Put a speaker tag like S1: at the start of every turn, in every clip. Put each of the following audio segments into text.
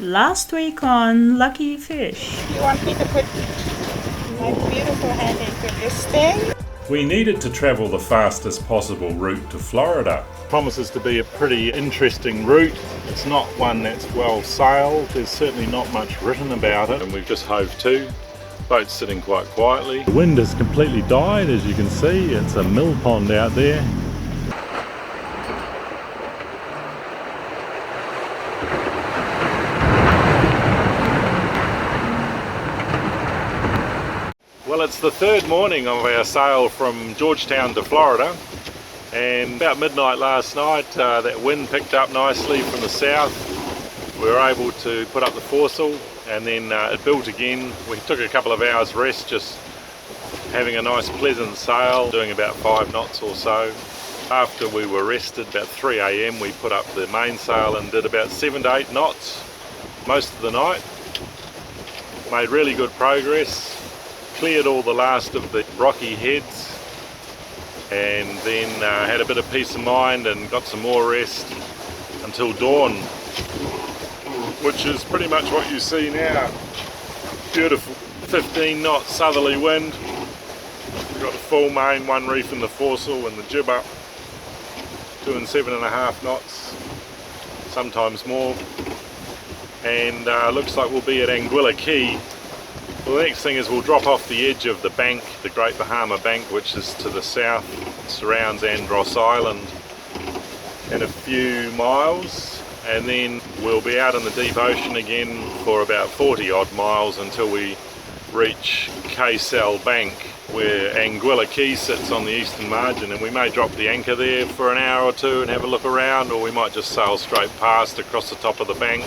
S1: Last week on Lucky Fish.
S2: You want me to put my beautiful hand into this thing?
S3: We needed to travel the fastest possible route to Florida. Promises to be a pretty interesting route. It's not one that's well sailed. There's certainly not much written about it. And we've just hove to. Boat's sitting quite quietly. The wind has completely died, as you can see. It's a mill pond out there. Well, it's the third morning of our sail from Georgetown to Florida, and about midnight last night that wind picked up nicely from the south. We were able to put up the foresail, and then it built again. We took a couple of hours rest, just having a nice pleasant sail, doing about 5 knots or so. After we were rested, about 3 AM, we put up the mainsail and did about 7 to 8 knots most of the night. Made really good progress. Cleared all the last of the rocky heads, and then had a bit of peace of mind and got some more rest until dawn, which is pretty much what you see now. Beautiful 15 knot southerly wind. We've got the full main, 1 reef in the foresail and the jib up, doing 7.5 knots, sometimes more, and looks like we'll be at Anguilla Key. Well, the next thing is we'll drop off the edge of the bank, the Great Bahama Bank, which is to the south, surrounds Andros Island in a few miles, and then we'll be out in the deep ocean again for about 40 odd miles until we reach Caysel Bank, where Anguilla Key sits on the eastern margin, and we may drop the anchor there for an hour or two and have a look around, or we might just sail straight past across the top of the bank,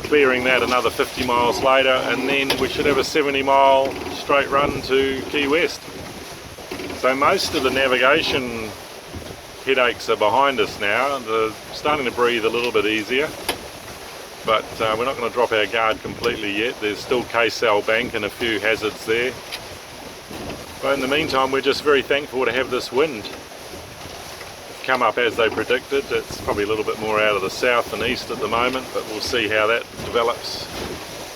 S3: clearing that another 50 miles later, and then we should have a 70-mile straight run to Key West. So most of the navigation headaches are behind us now. They're starting to breathe a little bit easier, but we're not going to drop our guard completely yet. There's still Caysel Bank and a few hazards there. But in the meantime, we're just very thankful to have this wind come up as they predicted. It's probably a little bit more out of the south and east at the moment, but we'll see how that develops.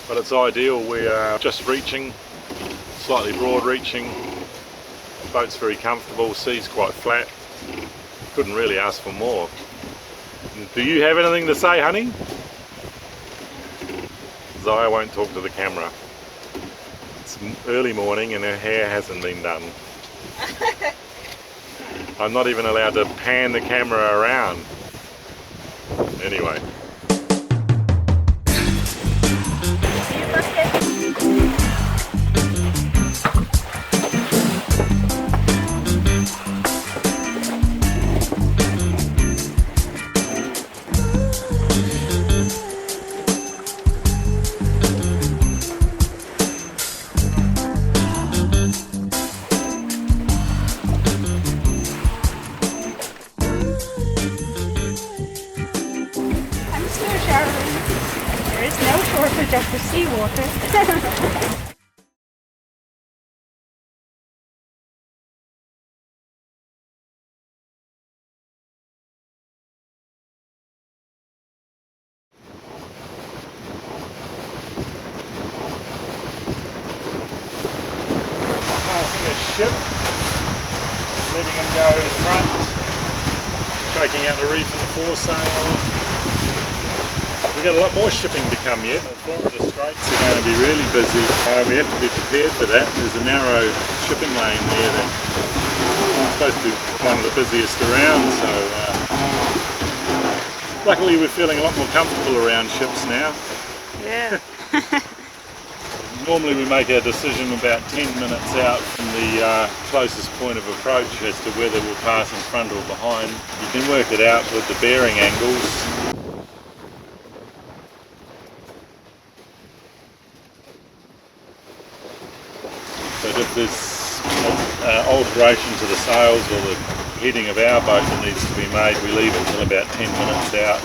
S3: But it's ideal. We are just reaching, slightly broad reaching. Boat's very comfortable, sea's quite flat. Couldn't really ask for more. Do you have anything to say, honey? Zaya won't talk to the camera. It's early morning and her hair hasn't been done. I'm not even allowed to pan the camera around. Anyway.
S2: There is no shortage of the seawater.
S3: Ship, letting him go in front, taking out the reef and the foresail. We've got a lot more shipping to come yet. The Florida Straits are going to be really busy. We have to be prepared for that. There's a narrow shipping lane there that's supposed to be one of the busiest around, so luckily we're feeling a lot more comfortable around ships now.
S2: Yeah.
S3: Normally we make our decision about 10 minutes out from the closest point of approach as to whether we'll pass in front or behind. You can work it out with the bearing angles. But if there's alteration to the sails or the heading of our boat that needs to be made, we leave it until about 10 minutes out.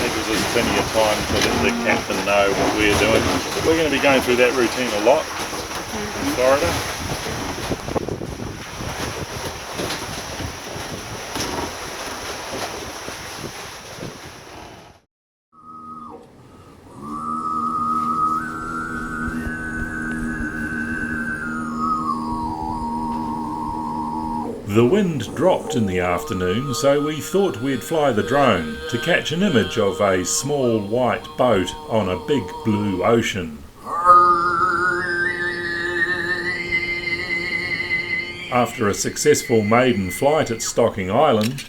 S3: That gives us plenty of time to let the captain know what we're doing. We're going to be going through that routine a lot in Florida. The wind dropped in the afternoon, so we thought we'd fly the drone to catch an image of a small white boat on a big blue ocean. After a successful maiden flight at Stocking Island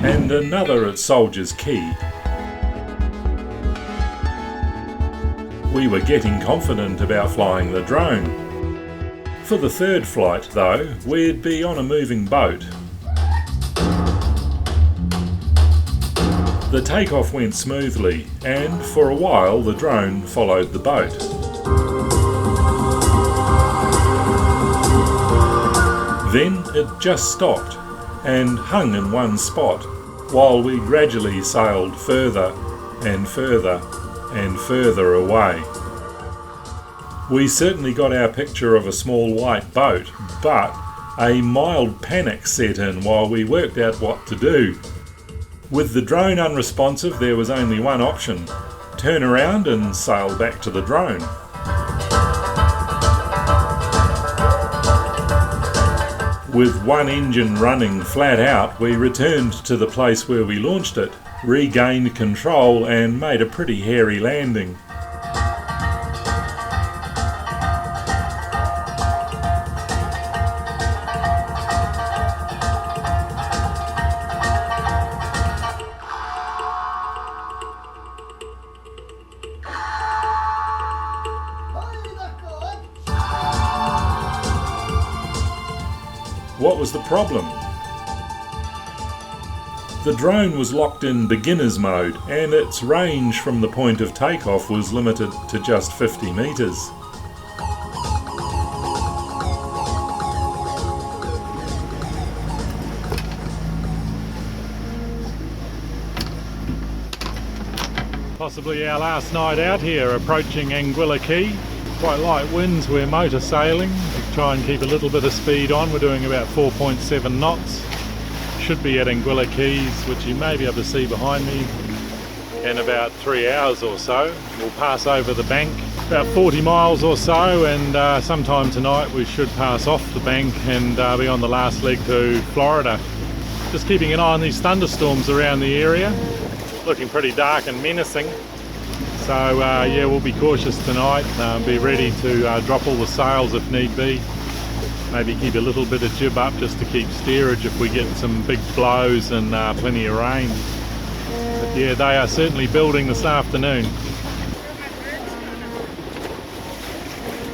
S3: and another at Soldier's Quay, we were getting confident about flying the drone. For the third flight, though, we'd be on a moving boat. The takeoff went smoothly, and for a while the drone followed the boat. Then it just stopped and hung in one spot, while we gradually sailed further and further and further away. We certainly got our picture of a small white boat, but a mild panic set in while we worked out what to do. With the drone unresponsive, there was only one option: turn around and sail back to the drone. With one engine running flat out, we returned to the place where we launched it, regained control and made a pretty hairy landing. What was the problem? The drone was locked in beginner's mode and its range from the point of takeoff was limited to just 50 metres. Possibly our last night out here, approaching Anguilla Quay. Quite light winds, we're motor sailing. We try and keep a little bit of speed on. We're doing about 4.7 knots. Should be at Anguilla Quays, which you may be able to see behind me, in about 3 hours or so. We'll pass over the bank about 40 miles or so, and sometime tonight we should pass off the bank and be on the last leg to Florida. Just keeping an eye on these thunderstorms around the area. Looking pretty dark and menacing. So yeah, we'll be cautious tonight, be ready to drop all the sails if need be. Maybe keep a little bit of jib up just to keep steerage if we get some big blows and plenty of rain. But yeah, they are certainly building this afternoon.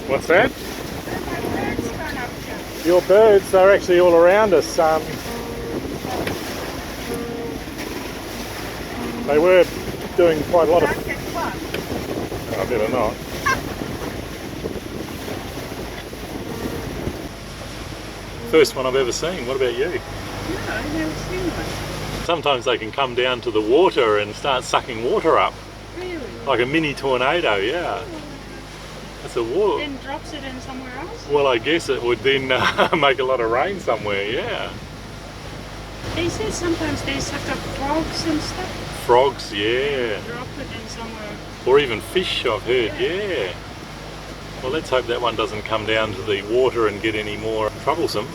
S3: What's that? Your birds, they're actually all around us. They were doing quite a lot of... I better not. First one I've ever seen. What about you?
S2: No, I've never seen one.
S3: Sometimes they can come down to the water and start sucking water up.
S2: Really?
S3: Like a mini tornado, yeah. That's a water.
S2: Then drops it in somewhere else?
S3: Well, I guess it would then make a lot of rain somewhere, yeah.
S2: They said sometimes they suck up frogs and stuff.
S3: Frogs, yeah.
S2: Drop it in somewhere.
S3: Or even fish, I've heard, yeah. Well, let's hope that one doesn't come down to the water and get any more troublesome.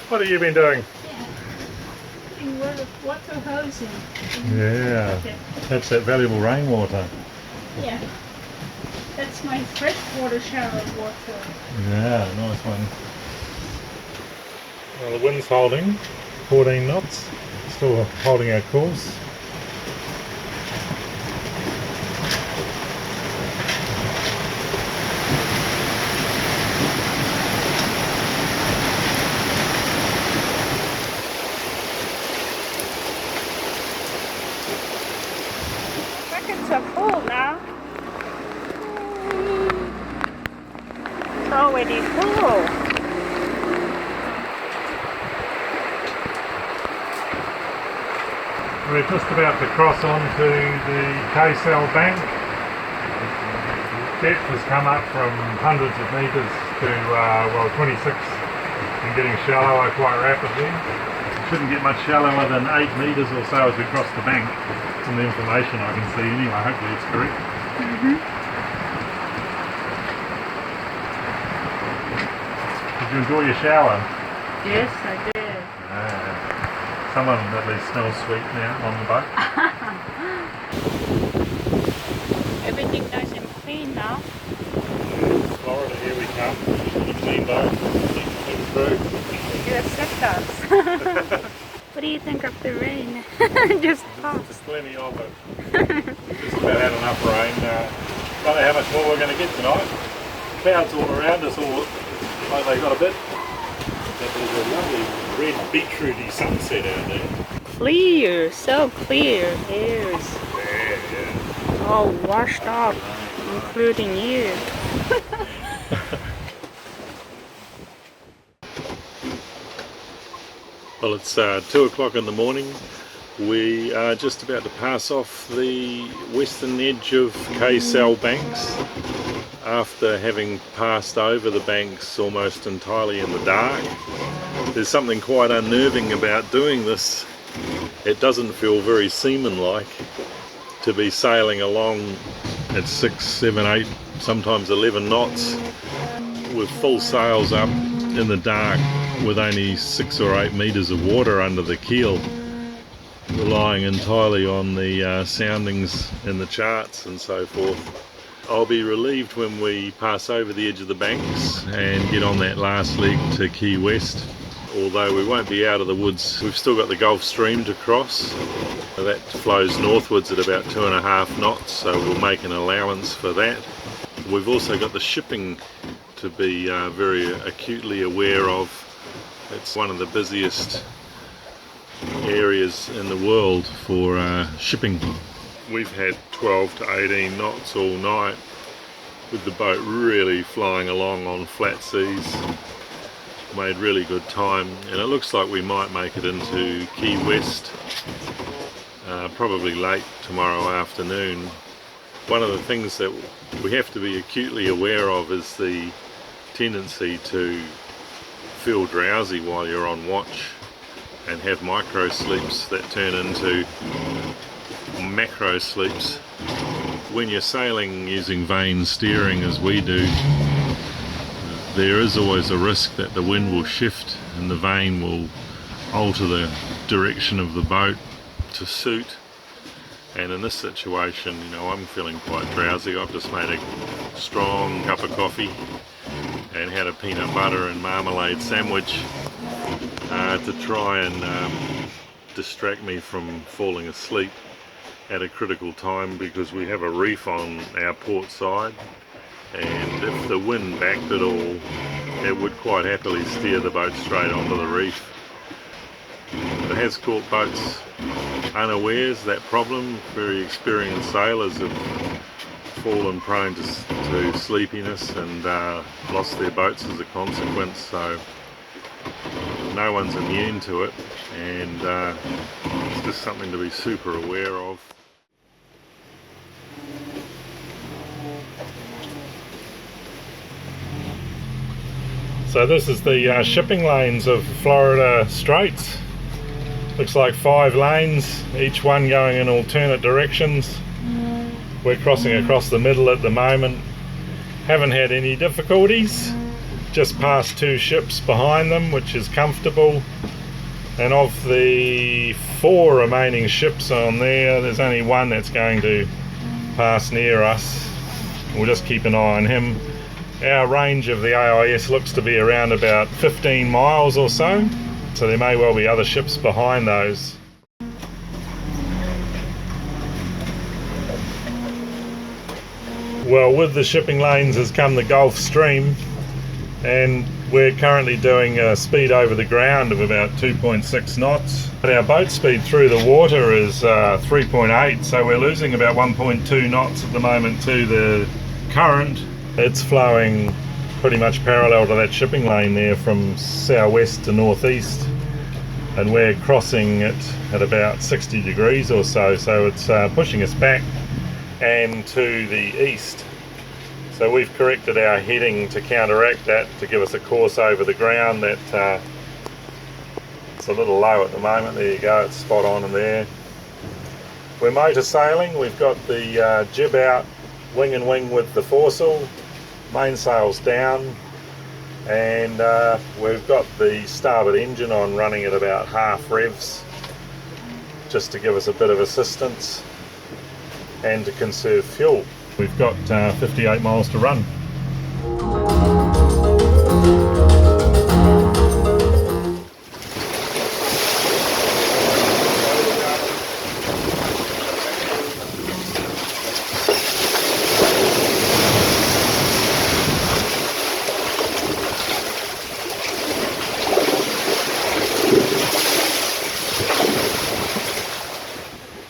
S3: What have you been doing?
S2: Water hosing.
S3: Yeah,
S2: Okay.
S3: that's that valuable rainwater.
S2: Yeah. That's my freshwater shower water.
S3: Yeah, nice one. Well, the wind's holding, 14 knots, still holding our course.
S2: Buckets are full now. It's already full.
S3: We're Just about to cross onto the K-Cell bank. Depth has come up from hundreds of metres to, 26 and getting shallower quite rapidly. It shouldn't get much shallower than 8 metres or so as we cross the bank. From the information I can see anyway, hopefully it's correct. Did you enjoy your shower?
S1: Yes, I did.
S3: Someone at least smells sweet now on the boat.
S2: Everything nice and clean now.
S3: Florida, here we come. The clean boat.
S2: You accept us. What do you think of the rain? Just passed.
S3: There's plenty of it. Just about had enough rain. Don't know how much more we're going to get tonight. Clouds all around us, all like they got a bit. But there's a lovely red beetrooty sunset out there.
S2: Clear, so clear. Airs
S3: Yeah.
S2: all washed up, including you.
S3: Well, it's 2 o'clock in the morning. We are just about to pass off the western edge of K-Cell banks after having passed over the banks almost entirely in the dark. There's something quite unnerving about doing this. It doesn't feel very seaman-like to be sailing along at 6, 7, 8, sometimes 11 knots with full sails up in the dark with only 6 or 8 metres of water under the keel, relying entirely on the soundings in the charts and so forth. I'll be relieved when we pass over the edge of the banks and get on that last leg to Key West. Although we won't be out of the woods, we've still got the Gulf Stream to cross. That flows northwards at about 2.5 knots, so we'll make an allowance for that. We've also got the shipping to be very acutely aware of. It's one of the busiest areas in the world for shipping. We've had 12 to 18 knots all night with the boat really flying along on flat seas. Made really good time, and it looks like we might make it into Key West probably late tomorrow afternoon. One of the things that we have to be acutely aware of is the tendency to feel drowsy while you're on watch and have micro sleeps that turn into macro sleeps. When you're sailing using vane steering as we do, there is always a risk that the wind will shift and the vane will alter the direction of the boat to suit. And in this situation, you know, I'm feeling quite drowsy. I've just made a strong cup of coffee and had a peanut butter and marmalade sandwich to try and distract me from falling asleep at a critical time, because we have a reef on our port side, and if the wind backed at all, it would quite happily steer the boat straight onto the reef. It has caught boats unawares, that problem. Very experienced sailors have fallen prone to sleepiness and lost their boats as a consequence, so no one's immune to it, and it's just something to be super aware of. So this is the shipping lanes of Florida Straits. Looks like 5 lanes, each one going in alternate directions. We're crossing across the middle at the moment. Haven't had any difficulties. Just passed 2 ships behind them, which is comfortable. And of the 4 remaining ships on there, there's only one that's going to pass near us. We'll just keep an eye on him. Our range of the AIS looks to be around about 15 miles or so, so there may well be other ships behind those. Well, with the shipping lanes has come the Gulf Stream, and we're currently doing a speed over the ground of about 2.6 knots. But our boat speed through the water is 3.8, so we're losing about 1.2 knots at the moment to the current. It's flowing pretty much parallel to that shipping lane there from southwest to northeast. and we're crossing it at about 60 degrees or so, so it's pushing us back and to the east. So we've corrected our heading to counteract that, to give us a course over the ground that it's a little low at the moment. There you go, it's spot on in there. We're motor sailing, we've got the jib out, wing and wing with the foresail, mainsail's down, and we've got the starboard engine on running at about half revs, just to give us a bit of assistance and to conserve fuel. We've got 58 miles to run.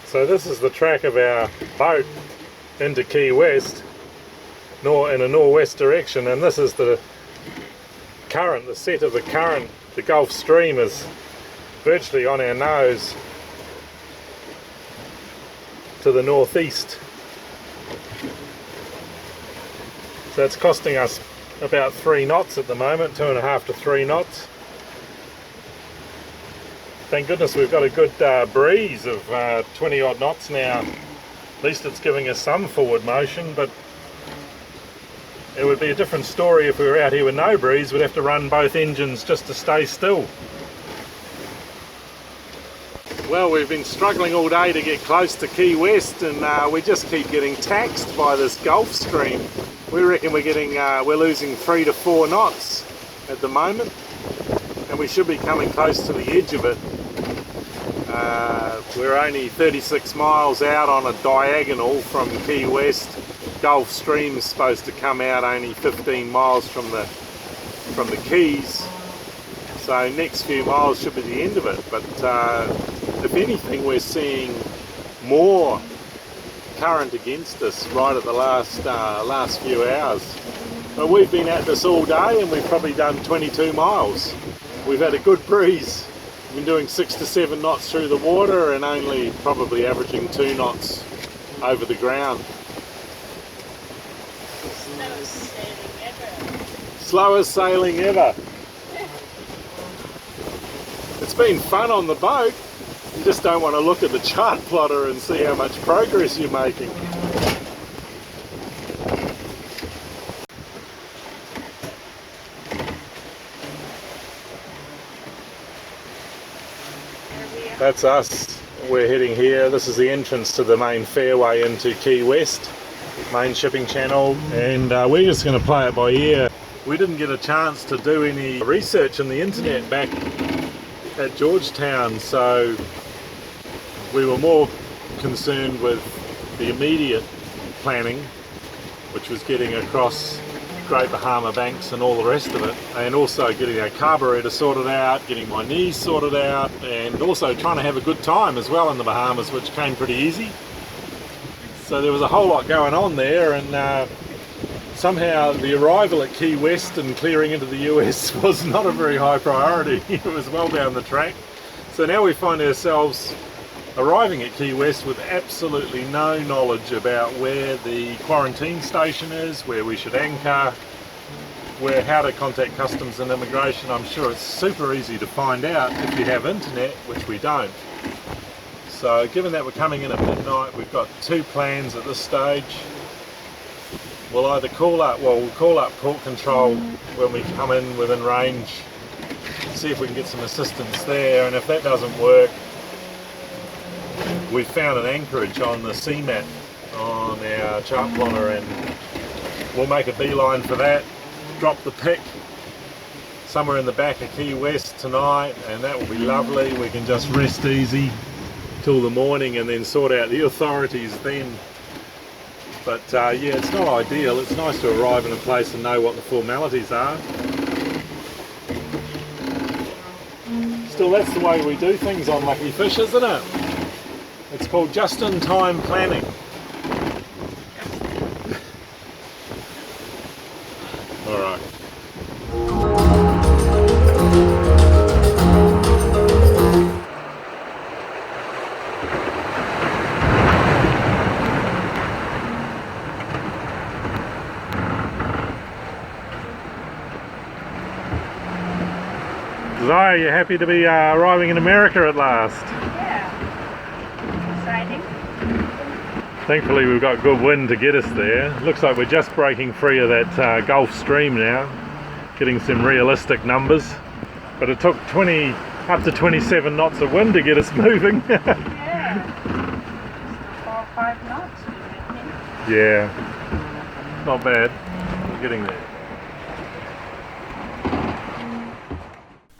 S3: So this is the track of our boat into Key West, in a northwest direction, and this is the current, the set of the current. The Gulf Stream is virtually on our nose to the northeast. So it's costing us about 3 knots at the moment, 2.5 to 3 knots. Thank goodness we've got a good breeze of 20 odd knots now. At least it's giving us some forward motion, but it would be a different story if we were out here with no breeze. We'd have to run both engines just to stay still. Well, we've been struggling all day to get close to Key West, and we just keep getting taxed by this Gulf Stream. We reckon we're losing 3 to 4 knots at the moment, and we should be coming close to the edge of it. We're only 36 miles out on a diagonal from Key West. Gulf Stream is supposed to come out only 15 miles from the Keys, so next few miles should be the end of it. But if anything, we're seeing more current against us right at the last few hours. But we've been at this all day and we've probably done 22 miles. We've had a good breeze. We've been doing 6 to 7 knots through the water and only probably averaging 2 knots over the ground. Slowest sailing ever. It's been fun on the boat. You just don't want to look at the chart plotter and see how much progress you're making. That's us. We're heading here. This is the entrance to the main fairway into Key West, main shipping channel, and we're just going to play it by ear. We didn't get a chance to do any research on the internet back at Georgetown, so we were more concerned with the immediate planning, which was getting across Great Bahama Banks and all the rest of it, and also getting our carburetor sorted out, getting my knees sorted out, and also trying to have a good time as well in the Bahamas, which came pretty easy. So there was a whole lot going on there, and somehow the arrival at Key West and clearing into the US was not a very high priority. It was well down the track. So now we find ourselves arriving at Key West with absolutely no knowledge about where the quarantine station is, where we should anchor, how to contact customs and immigration. I'm sure it's super easy to find out if you have internet, which we don't. So given that we're coming in at midnight, we've got 2 plans at this stage. We'll either call up port control when we come in within range, see if we can get some assistance there, and if that doesn't work, we've found an anchorage on the CMAP on our chart plotter, and we'll make a beeline for that, drop the pick somewhere in the back of Key West tonight, and that will be lovely. We can just rest easy till the morning and then sort out the authorities then. But yeah, it's not ideal. It's nice to arrive in a place and know what the formalities are. Still, that's the way we do things on Luckyfish, isn't it? It's called just-in-time planning. All right. Zaya, you happy to be arriving in America at last?
S2: Yeah. Exciting.
S3: Thankfully we've got good wind to get us there. Looks like we're just breaking free of that Gulf Stream now, getting some realistic numbers. But it took up to 27 knots of wind to get us moving.
S2: Yeah. 4 or 5 knots, I think.
S3: Yeah, not bad. We're getting there.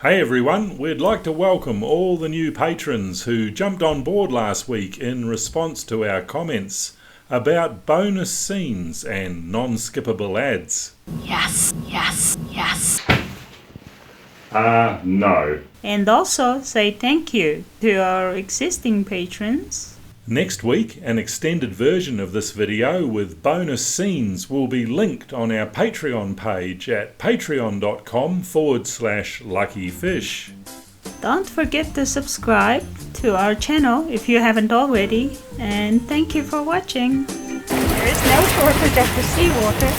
S3: Hey everyone, we'd like to welcome all the new patrons who jumped on board last week in response to our comments about bonus scenes and non-skippable ads.
S2: Yes, yes, yes.
S3: No.
S2: And also say thank you to our existing patrons.
S3: Next week, an extended version of this video with bonus scenes will be linked on our Patreon page at patreon.com/luckyfish.
S2: Don't forget to subscribe to our channel if you haven't already. And thank you for watching. There is no shortage of the seawater.